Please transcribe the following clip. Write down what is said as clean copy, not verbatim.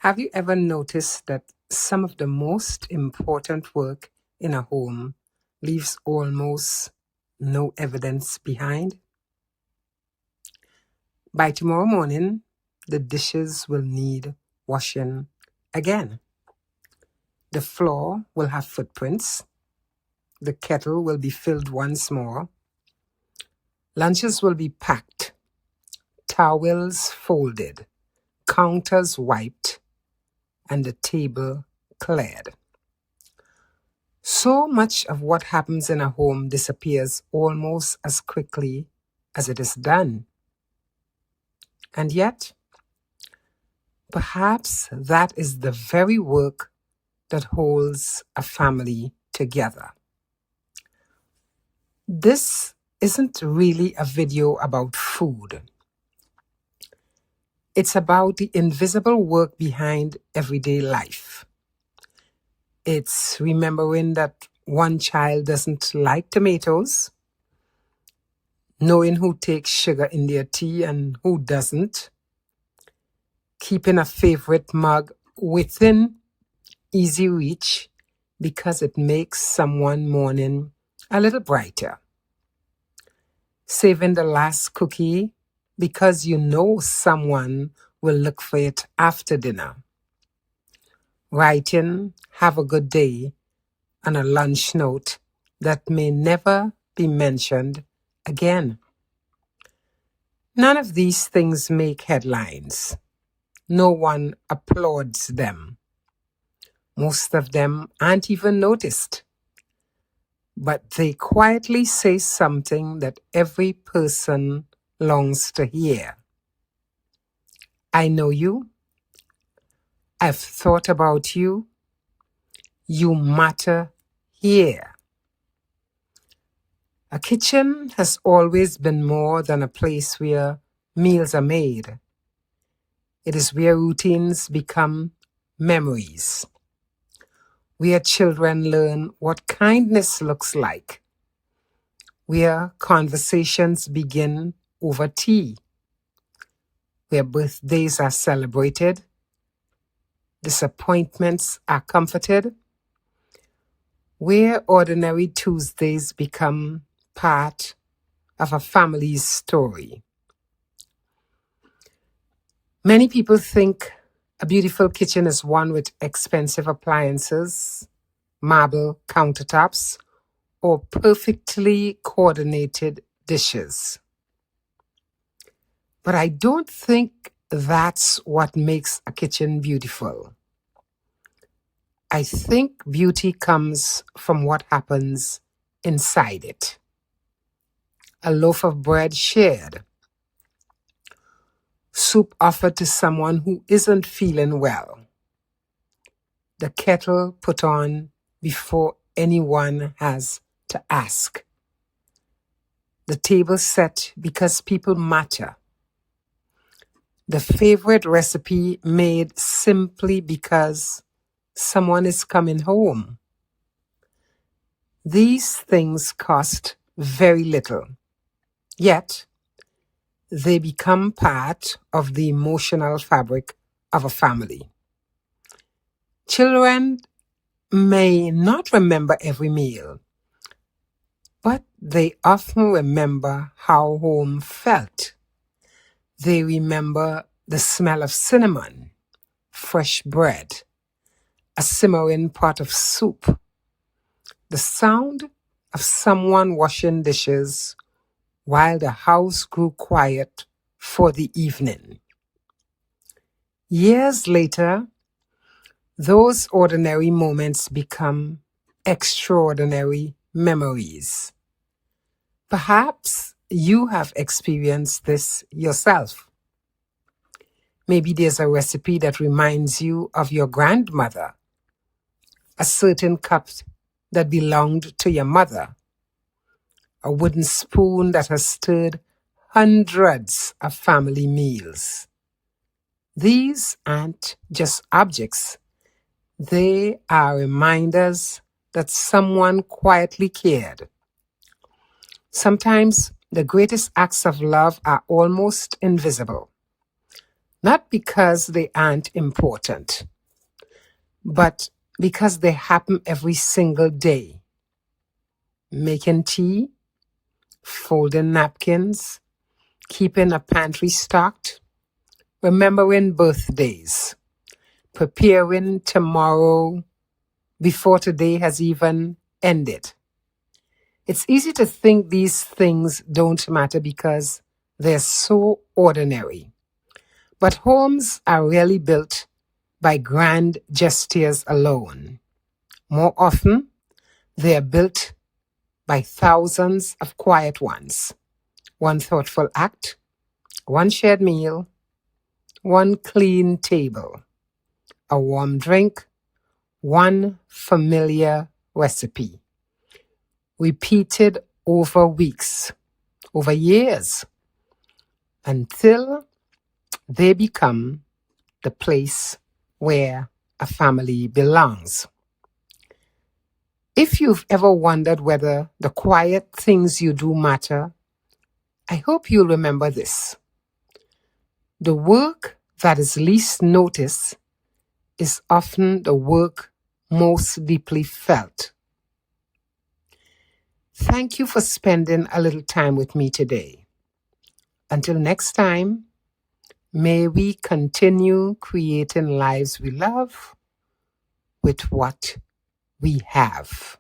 Have you ever noticed that some of the most important work in a home leaves almost no evidence behind? By tomorrow morning, the dishes will need washing again. The floor will have footprints. The kettle will be filled once more. Lunches will be packed, towels folded, counters wiped, and the table cleared. So much of what happens in a home disappears almost as quickly as it is done. And yet, perhaps that is the very work that holds a family together. This isn't really a video about food. It's about the invisible work behind everyday life. It's remembering that one child doesn't like tomatoes, knowing who takes sugar in their tea and who doesn't, keeping a favorite mug within easy reach because it makes someone morning a little brighter, saving the last cookie because you know someone will look for it after dinner, writing "have a good day" on a lunch note that may never be mentioned again. None of these things make headlines. No one applauds them. Most of them aren't even noticed. But they quietly say something that every person longs to hear. I know you. I've thought about you. You matter here. A kitchen has always been more than a place where meals are made. It is where routines become memories, where children learn what kindness looks like, where conversations begin over tea, where birthdays are celebrated, disappointments are comforted, where ordinary Tuesdays become part of a family's story. Many people think a beautiful kitchen is one with expensive appliances, marble countertops, or perfectly coordinated dishes. But I don't think that's what makes a kitchen beautiful. I think beauty comes from what happens inside it. A loaf of bread shared, soup offered to someone who isn't feeling well, the kettle put on before anyone has to ask, the table set because people matter, the favorite recipe made simply because someone is coming home. These things cost very little, yet they become part of the emotional fabric of a family. Children may not remember every meal, but they often remember how home felt. They remember the smell of cinnamon, fresh bread, a simmering pot of soup, the sound of someone washing dishes while the house grew quiet for the evening. Years later, those ordinary moments become extraordinary memories. Perhaps you have experienced this yourself. Maybe there's a recipe that reminds you of your grandmother, a certain cup that belonged to your mother, a wooden spoon that has stirred hundreds of family meals. These aren't just objects. They are reminders that someone quietly cared. Sometimes the greatest acts of love are almost invisible. not because they aren't important, but because they happen every single day. Making tea, folding napkins, keeping a pantry stocked, remembering birthdays, preparing tomorrow before today has even ended. It's easy to think these things don't matter because they're so ordinary. But homes are rarely built by grand gestures alone. More often, they are built by thousands of quiet ones. One thoughtful act, one shared meal, one clean table, a warm drink, one familiar recipe, repeated over weeks, over years, until they become the place where a family belongs. If you've ever wondered whether the quiet things you do matter, I hope you'll remember this. The work that is least noticed is often the work most deeply felt. Thank you for spending a little time with me today. Until next time, may we continue creating lives we love with what we have.